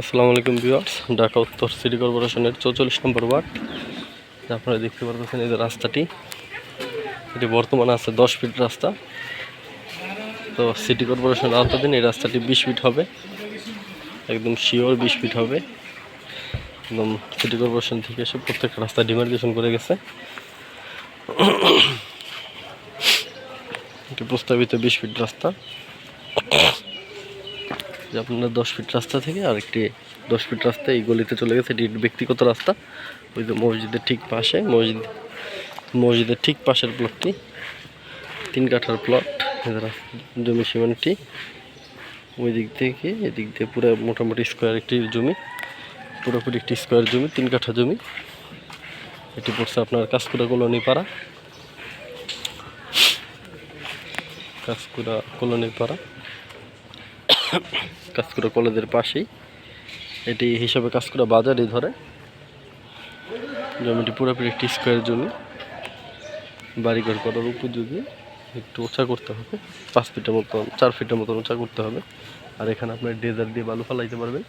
আসসালামু আলাইকুম ভিউয়ার্স, ঢাকা উত্তর সিটি কর্পোরেশনের 44 নম্বর ওয়ার্ড। আপনারা দেখতে পারতেছেন এই যে রাস্তাটি, এটি বর্তমানে আছে 10 ফিট রাস্তা। তো সিটি কর্পোরেশনের আওতাধীন এই রাস্তাটি 20 ফিট হবে, একদম শিওর 20 ফিট হবে। একদম সিটি কর্পোরেশন থেকে এসে প্রত্যেকটা রাস্তা ডিমার্কেশন করে গেছে। এটি প্রস্তাবিত 20 ফিট রাস্তা। যে আপনার 10 ফিট রাস্তা থেকে আরেকটি 10 ফিট রাস্তা এই গলিতে চলে গেছে। এটি ব্যক্তিগত রাস্তা। ওই যে মসজিদের ঠিক পাশে, মসজিদের ঠিক পাশের প্লটটি 3 কাঠার প্লট। জমি সীমানাটি ওই দিক থেকে এদিক দিয়ে পুরো মোটামুটি স্কোয়ার একটি জমি, পুরোপুরি একটি স্কোয়ার জমি, 3 কাঠা জমি। এটি পড়ছে আপনার কাঁচকুড়া কলোনি পাড়া, কাঁচকুড়া কলোনির পাড়া, কাঁচকুড়া কলেজের পাশেই। এটি হিসাবে কাঁচকুড়া বাজারই ধরে। জমিটি পুরোপুরি একটি স্কোয়ার জমি, বাড়িঘর করার উপযোগী। একটু উঁচা করতে হবে, 5 ফিটের মতন 4 ফিটের মতন উঁচা করতে হবে। আর এখানে আপনার ডেজার দিয়ে বালু ফালাইতে পারবেন।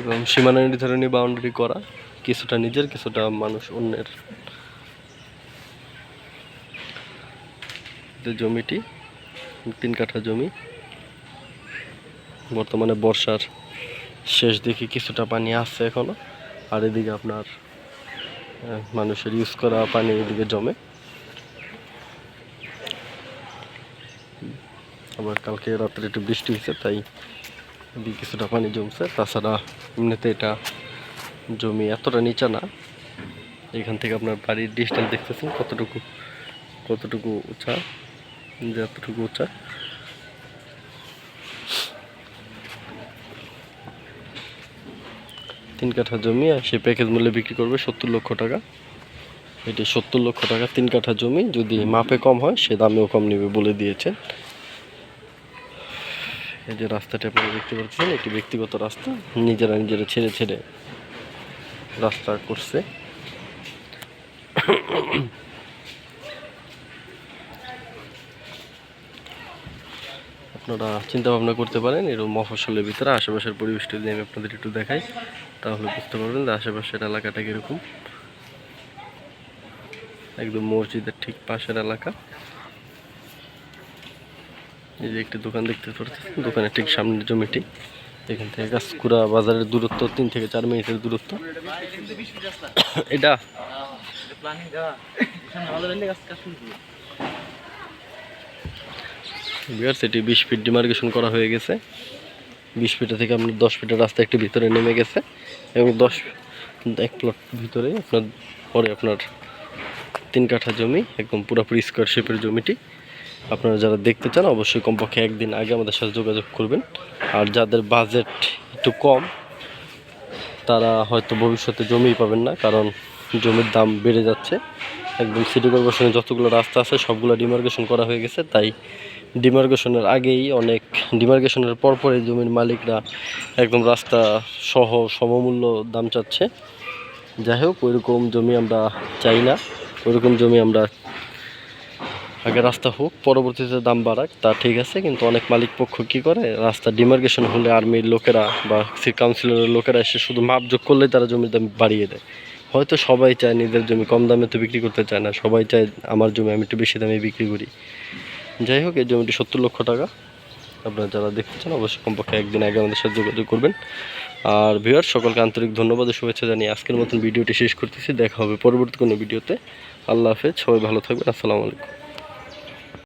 এবং সীমানা নির্ধারণী বাউন্ডারি করা, কিছুটা নিজের কিছুটা মানুষ অন্যের। জমিটি 3 কাঠা জমি। বর্তমানে বর্ষার শেষ দিকে কিছুটা পানি আসছে এখনো। আর এদিকে আপনার মানুষের ইউজ করা পানি এদিকে জমে। আবার কালকে রাত্রে একটু বৃষ্টি হয়েছে, তাই এদিকে কিছুটা পানি জমছে। তাছাড়া এমনিতে এটা জমি এতটা নিচা না। এখান থেকে আপনার বাড়ির ডিস্টেন্স দেখতেছেন কতটুকু উঁচা, যে এতটুকু উঁচা। তিন কাঠা জমি, আর সে প্যাকেজ মূল্যে বিক্রি করবে 70 লক্ষ টাকা। এটি 70 লক্ষ টাকা 3 কাঠা জমি। যদি মাপে কম হয় সে দামেও কম নেবে বলে দিয়েছেন। এই যে রাস্তাটি আপনারা দেখতে পাচ্ছেন, এটি ব্যক্তিগত রাস্তা, নিজেরা ছেড়ে রাস্তা করছে। আপনারা চিন্তা ভাবনা করতে পারেন এরকম মফস্বলের ভিতরে আশেপাশের পরিবেশটা যদি আমি আপনাদের একটু দেখাই, তাহলে বুঝতে পারবেন যে আশেপাশের এলাকাটা কীরকম। একদম মসজিদের ঠিক পাশের এলাকা। এই যে একটি দোকান দেখতে পাচ্ছেন, দোকানের ঠিক সামনের জমিটি। এখান থেকে কাঁচকুড়া বাজারের দূরত্ব 3 থেকে 4 মিনিটের দূরত্ব। এটা এটি 20 ফিট ডিমার্কেশন করা হয়ে গেছে। 20 ফিটের থেকে আপনার 10 ফিটের রাস্তা একটি ভিতরে নেমে গেছে, এবং 1 প্লট ভিতরে আপনার 3 কাঠা জমি, একদম পুরোপুরি স্কোয়ার শেপের জমিটি। আপনারা যারা দেখতে চান অবশ্যই কমপক্ষে একদিন আগে আমাদের সাথে যোগাযোগ করবেন। আর যাদের বাজেট একটু কম, তারা হয়তো ভবিষ্যতে জমিই পাবেন না, কারণ জমির দাম বেড়ে যাচ্ছে। একদম সিটি কর্পোরেশনে যতগুলো রাস্তা আছে সবগুলো ডিমার্কেশন করা হয়ে গেছে। তাই ডিমার্কেশনের আগেই ডিমার্কেশনের পরপরই জমির মালিকরা একদম রাস্তা সহ সমমূল্য দাম চাচ্ছে। যাই হোক, ওইরকম জমি আমরা চাই না। ওইরকম জমি আমরা আগে রাস্তা হোক, পরবর্তীতে দাম বাড়াক, তা ঠিক আছে। কিন্তু অনেক মালিক পক্ষ কী করে, রাস্তা ডিমার্কেশন হলে আর্মির লোকেরা বা কাউন্সিলরের লোকেরা এসে শুধু মাপযোগ করলেই তারা জমির দাম বাড়িয়ে দেয়। হয়তো সবাই চায় নিজের জমি কম দামে তো বিক্রি করতে চায় না, সবাই চায় আমার জমি আমি একটু বেশি দামে বিক্রি করি। যাই হোক, এই জমিটি 70 লক্ষ টাকা। আপনারা যারা দেখতে চান অবশ্যই কমপক্ষে একদিন আগে আমাদের সাথে যোগাযোগ করবেন। আর ভিউয়ার সকলকে আন্তরিক ধন্যবাদ ও শুভেচ্ছা জানিয়ে আজকের মতন ভিডিওটি শেষ করতেছি। দেখা হবে পরবর্তী কোনো ভিডিওতে। আল্লাহ হাফেজ, সবাই ভালো থাকবেন। আসসালামু আলাইকুম।